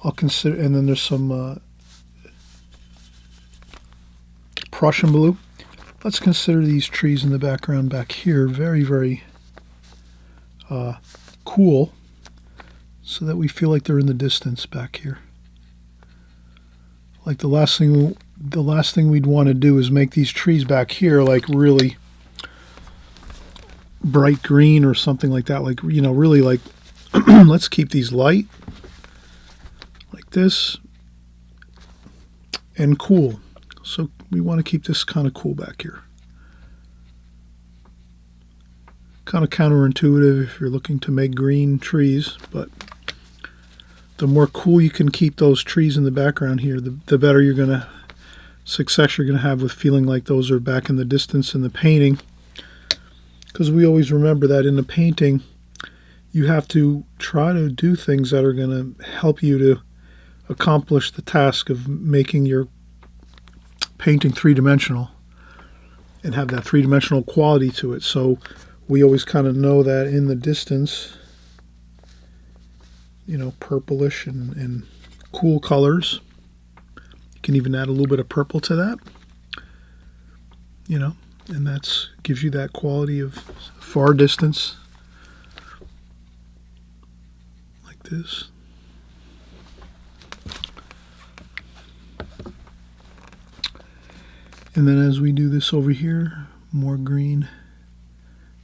I'll consider, and then there's some Prussian blue. Let's consider these trees in the background back here very, very cool, so that we feel like they're in the distance back here. Like the last thing we'd want to do is make these trees back here like really bright green or something like that. Like, you know, really like, let's keep these light like this and cool. So we want to keep this kind of cool back here. Kind of counterintuitive if you're looking to make green trees, but the more cool you can keep those trees in the background here, the better success you're going to have with feeling like those are back in the distance in the painting. Because we always remember that in the painting, you have to try to do things that are going to help you to accomplish the task of making your painting three-dimensional and have that three-dimensional quality to it. So we always kind of know that in the distance, you know, purplish and cool colors. You can even add a little bit of purple to that, you know, and that's gives you that quality of far distance, like this. And then as we do this over here, more green,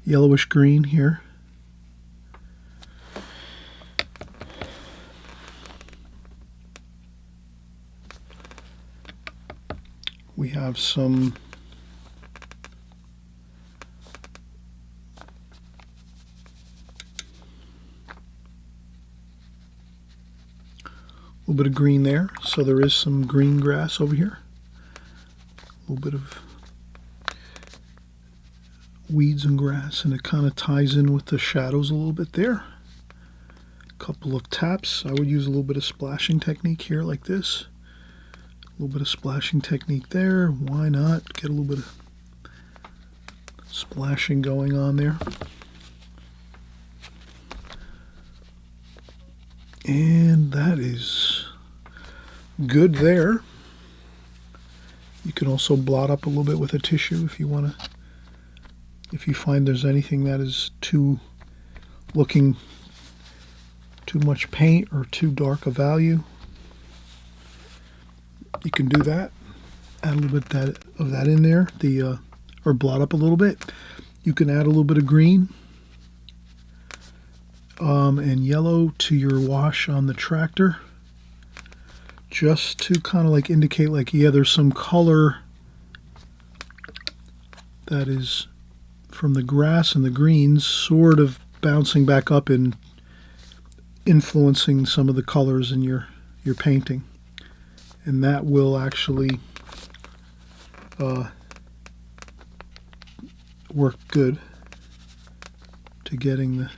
yellowish green here. We have some little bit of green there, so there is some green grass over here. A little bit of weeds and grass, and it kind of ties in with the shadows a little bit there. A couple of taps. I would use a little bit of splashing technique here like this. A little bit of splashing technique there. Why not get a little bit of splashing going on there? And that is good there. You can also blot up a little bit with a tissue if you want to. If you find there's anything that is looking too much paint or too dark a value, you can do that. Add a little bit of that in there, or blot up a little bit. You can add a little bit of green and yellow to your wash on the tractor, just to kind of like indicate like, yeah, there's some color that is from the grass and the greens sort of bouncing back up and influencing some of the colors in your painting. And that will actually work good to getting the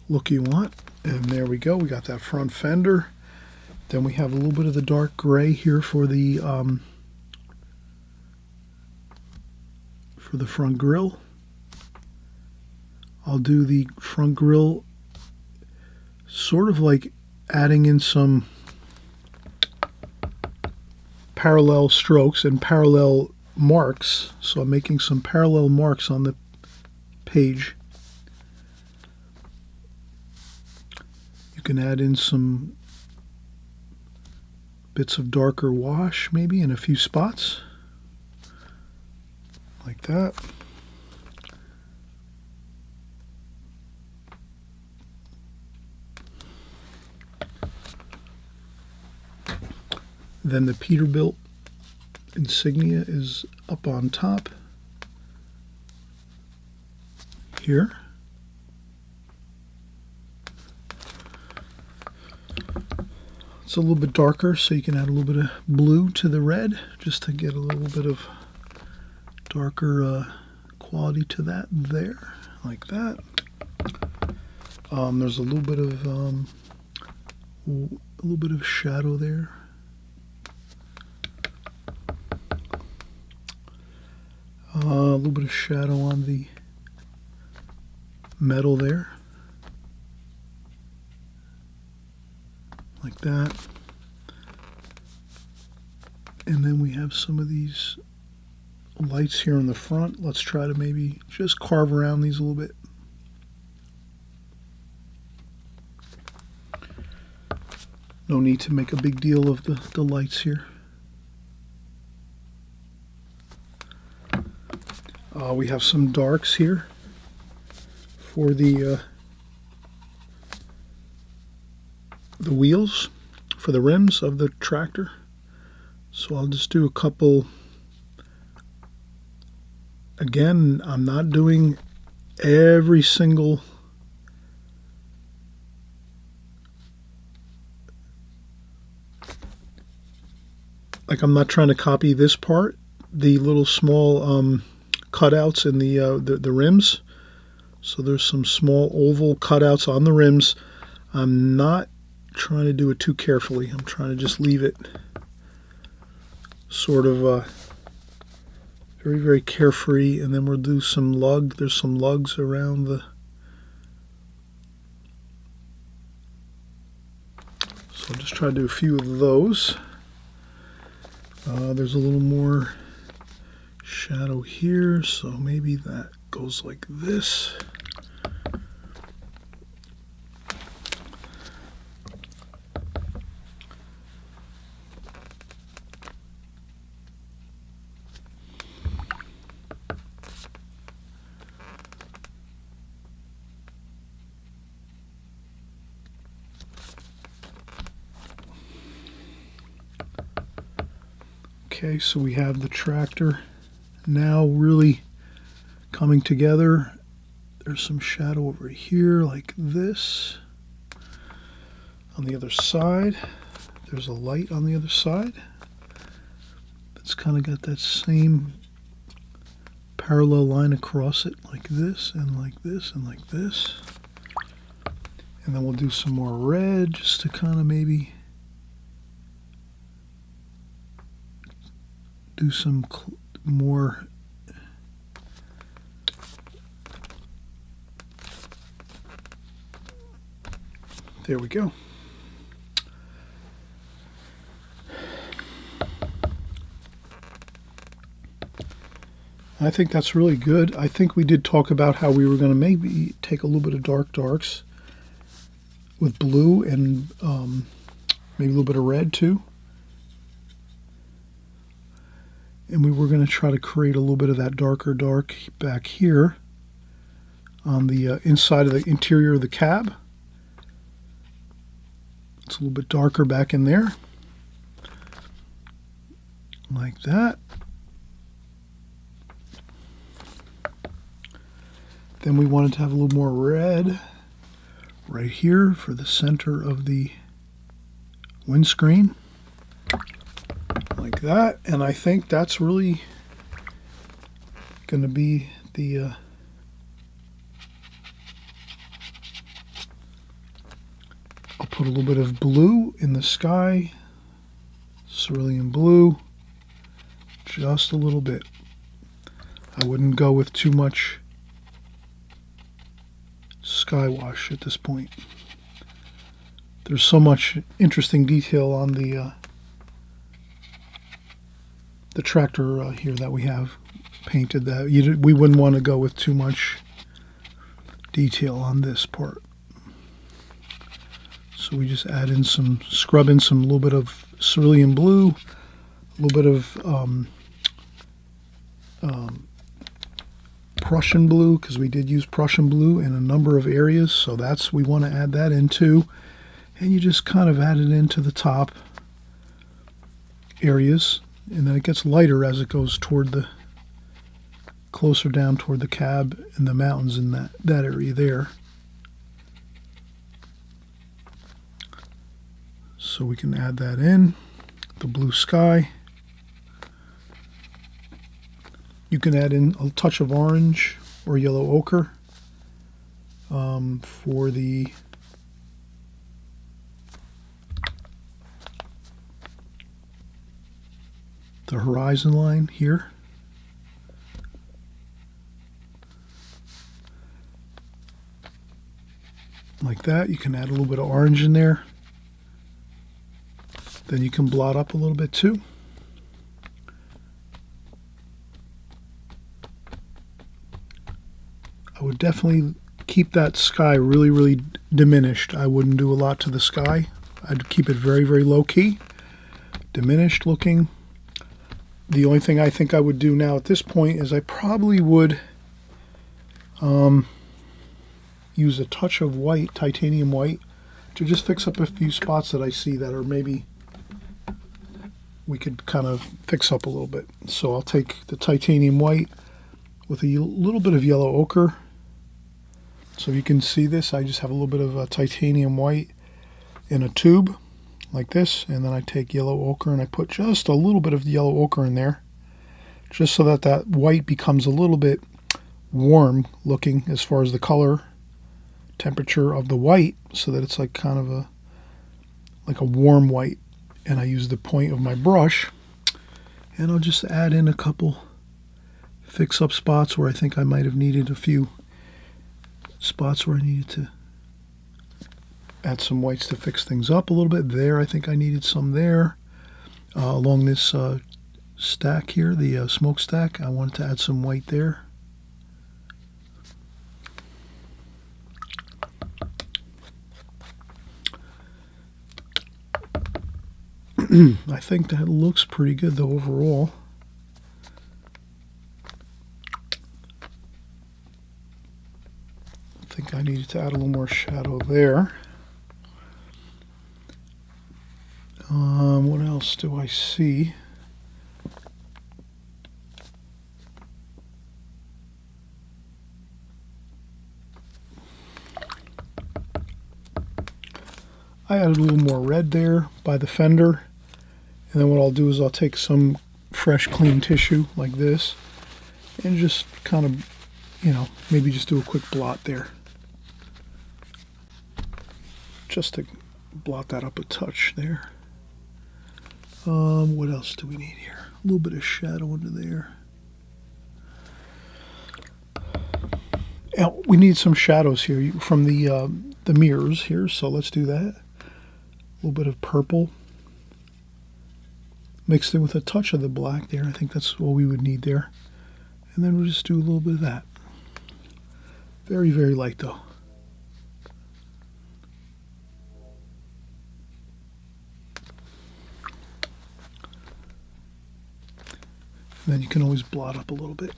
look you want. And there we go, we got that front fender. Then we have a little bit of the dark gray here for the front grille. I'll do the front grille sort of like adding in some parallel strokes and parallel marks. So I'm making some parallel marks on the page. You can add in some bits of darker wash maybe in a few spots like that. Then the Peterbilt insignia is up on top here. It's a little bit darker, so you can add a little bit of blue to the red just to get a little bit of darker quality to that there, like that. There's a little bit of shadow there. A little bit of shadow on the metal there, like that. And then we have some of these lights here in the front. Let's try to maybe just carve around these a little bit. No need to make a big deal of the lights here. We have some darks here for the wheels, for the rims of the tractor. So I'll just do a couple. Again, I'm not doing every single I'm not trying to copy this part, the little small cutouts in the rims. So there's some small oval cutouts on the rims. I'm not trying to do it too carefully. I'm trying to just leave it sort of very, very carefree. And then we'll do some lug. There's some lugs around the... So I'll just try to do a few of those. There's a little more shadow here, so maybe that goes like this. Okay, so we have the tractor now really coming together. There's some shadow over here like this. On the other side, there's a light on the other side. It's kind of got that same parallel line across it, like this and like this and like this. And then we'll do some more red just to kind of maybe do some more there we go. I think that's really good. I think we did talk about how we were going to maybe take a little bit of darks with blue and maybe a little bit of red too. And we were going to try to create a little bit of that darker dark back here on the inside of the interior of the cab. It's a little bit darker back in there. like that. Then we wanted to have a little more red right here for the center of the windscreen, like that. And I think that's really going to be the I'll put a little bit of blue in the sky, cerulean blue, just a little bit. I wouldn't go with too much sky wash at this point. There's so much interesting detail on the tractor here that we have painted that we wouldn't want to go with too much detail on this part. So we just add in scrub in some little bit of cerulean blue, a little bit of Prussian blue, because we did use Prussian blue in a number of areas, so we want to add that in too. And you just kind of add it into the top areas, and then it gets lighter as it goes toward closer down toward the cab and the mountains in that area there. So we can add that in, the blue sky. You can add in a touch of orange or yellow ochre for the horizon line here. Like that. You can add a little bit of orange in there. Then you can blot up a little bit too. I would definitely keep that sky really, really diminished. I wouldn't do a lot to the sky. I'd keep it very, very low key, diminished looking. The only thing I think I would do now at this point is I probably would use a touch of white, titanium white, to just fix up a few spots that I see that are maybe we could kind of fix up a little bit. So I'll take the titanium white with a little bit of yellow ochre. So you can see this, I just have a little bit of titanium white in a tube like this, and then I take yellow ochre and I put just a little bit of yellow ochre in there, just so that white becomes a little bit warm looking as far as the color temperature of the white, so that it's like kind of a warm white. And I use the point of my brush, and I'll just add in a couple fix up spots where I think I might have needed a few spots where I needed to add some whites to fix things up a little bit. There, I think I needed some there. Along this stack here, the smokestack, I wanted to add some white there. I think that looks pretty good though overall. I think I needed to add a little more shadow there. What else do I see? I added a little more red there by the fender. And then what I'll do is I'll take some fresh, clean tissue like this and just kind of, maybe just do a quick blot there. Just to blot that up a touch there. What else do we need here? A little bit of shadow under there. And we need some shadows here from the mirrors here, so let's do that. A little bit of purple mixed in with a touch of the black there. I think that's what we would need there. And then we'll just do a little bit of that. Very, very light though. And then you can always blot up a little bit.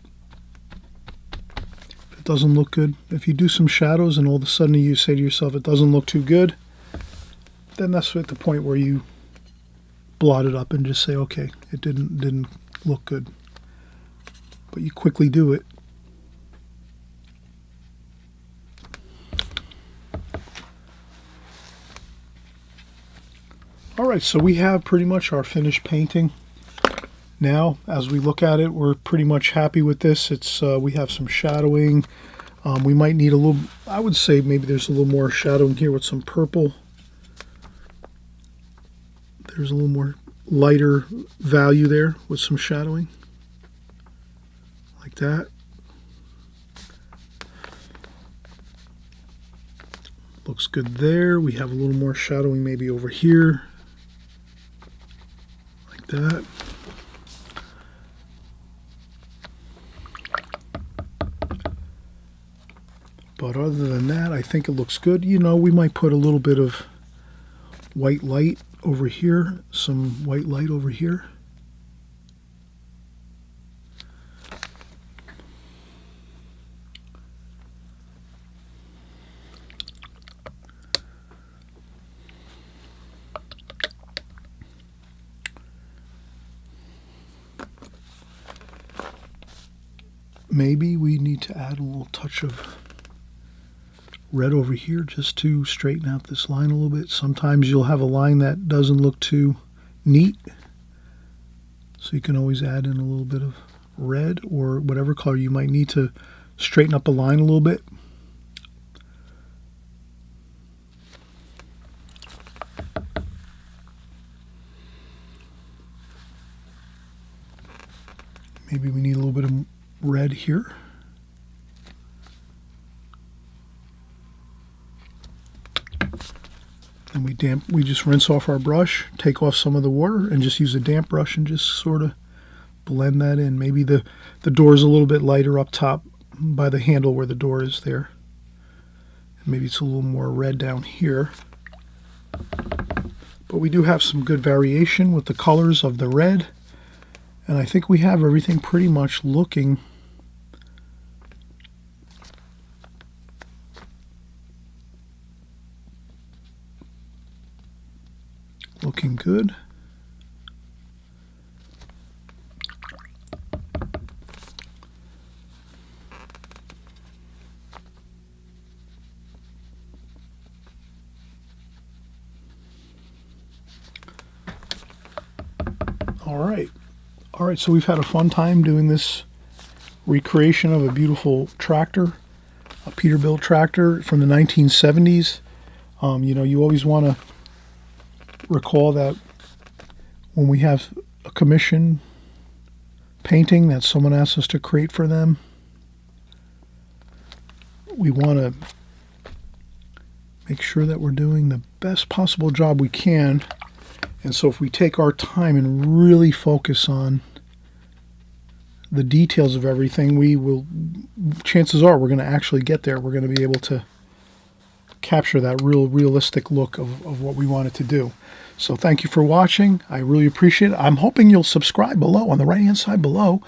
If it doesn't look good, if you do some shadows and all of a sudden you say to yourself it doesn't look too good, then that's at the point where you blot it up and just say, okay, it didn't look good. But you quickly do it. All right, so we have pretty much our finished painting. Now, as we look at it, we're pretty much happy with this. It's we have some shadowing. We might need a little, I would say maybe there's a little more shadowing here with some purple. There's a little more lighter value there with some shadowing. Like that. Looks good there. We have a little more shadowing maybe over here. Like that. But other than that, I think it looks good. You know, we might put a little bit of white light over here, some white light over here. Maybe we need to add a little touch of red over here just to straighten out this line a little bit. Sometimes you'll have a line that doesn't look too neat, so you can always add in a little bit of red or whatever color you might need to straighten up a line a little bit. Maybe we need a little bit of red here. And we just rinse off our brush, take off some of the water, and just use a damp brush and just sort of blend that in. Maybe the door is a little bit lighter up top by the handle where the door is there. And maybe it's a little more red down here. But we do have some good variation with the colors of the red. And I think we have everything pretty much looking good. All right, so we've had a fun time doing this recreation of a beautiful tractor, a Peterbilt tractor from the 1970s. You know, you always want to recall that when we have a commission painting that someone asks us to create for them, we want to make sure that we're doing the best possible job we can. And so if we take our time and really focus on the details of everything, we will, chances are we're going to actually get there. We're going to be able to capture that realistic look of what we wanted to do. So thank you for watching. I really appreciate it. I'm hoping you'll subscribe below on the right hand side below.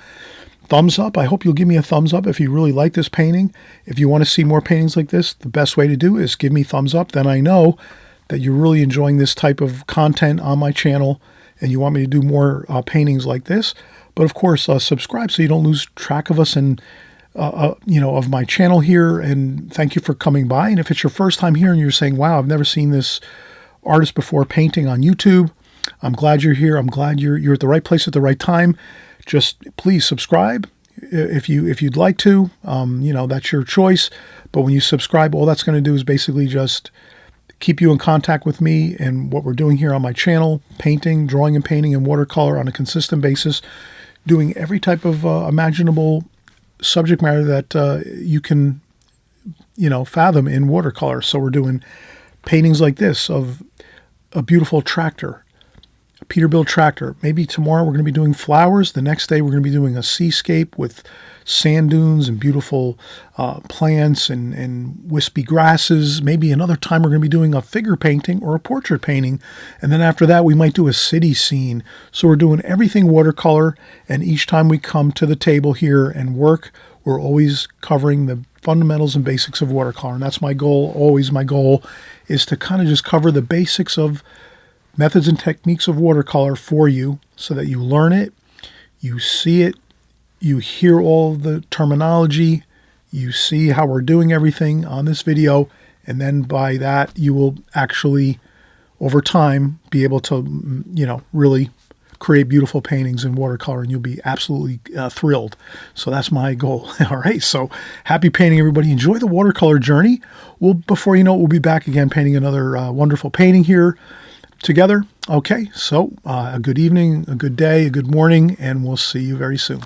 Thumbs up. I hope you'll give me a thumbs up if you really like this painting. If you want to see more paintings like this, the best way to do is give me thumbs up. Then I know that you're really enjoying this type of content on my channel and you want me to do more paintings like this. But of course, subscribe so you don't lose track of us and you know, of my channel here. And thank you for coming by. And if it's your first time here and you're saying, wow, I've never seen this artist before painting on YouTube, I'm glad you're here. I'm glad you're at the right place at the right time. Just please subscribe if you'd like to. You know, that's your choice. But when you subscribe, all that's going to do is basically just keep you in contact with me and what we're doing here on my channel, painting, drawing and painting in watercolor on a consistent basis, doing every type of imaginable subject matter that you can, you know, fathom in watercolor. So we're doing paintings like this of a beautiful tractor, a Peterbilt tractor. Maybe tomorrow we're going to be doing flowers. The next day we're going to be doing a seascape with sand dunes and beautiful plants and wispy grasses. Maybe another time we're going to be doing a figure painting or a portrait painting. And then after that, we might do a city scene. So we're doing everything watercolor. And each time we come to the table here and work, we're always covering the fundamentals and basics of watercolor. And that's my goal. Always my goal is to kind of just cover the basics of methods and techniques of watercolor for you so that you learn it, you see it, you hear all the terminology, you see how we're doing everything on this video, and then by that you will actually, over time, be able to, really create beautiful paintings in watercolor, and you'll be absolutely thrilled. So that's my goal. All right, so happy painting, everybody. Enjoy the watercolor journey. Before you know it, we'll be back again painting another wonderful painting here together. Okay, so a good evening, a good day, a good morning, and we'll see you very soon.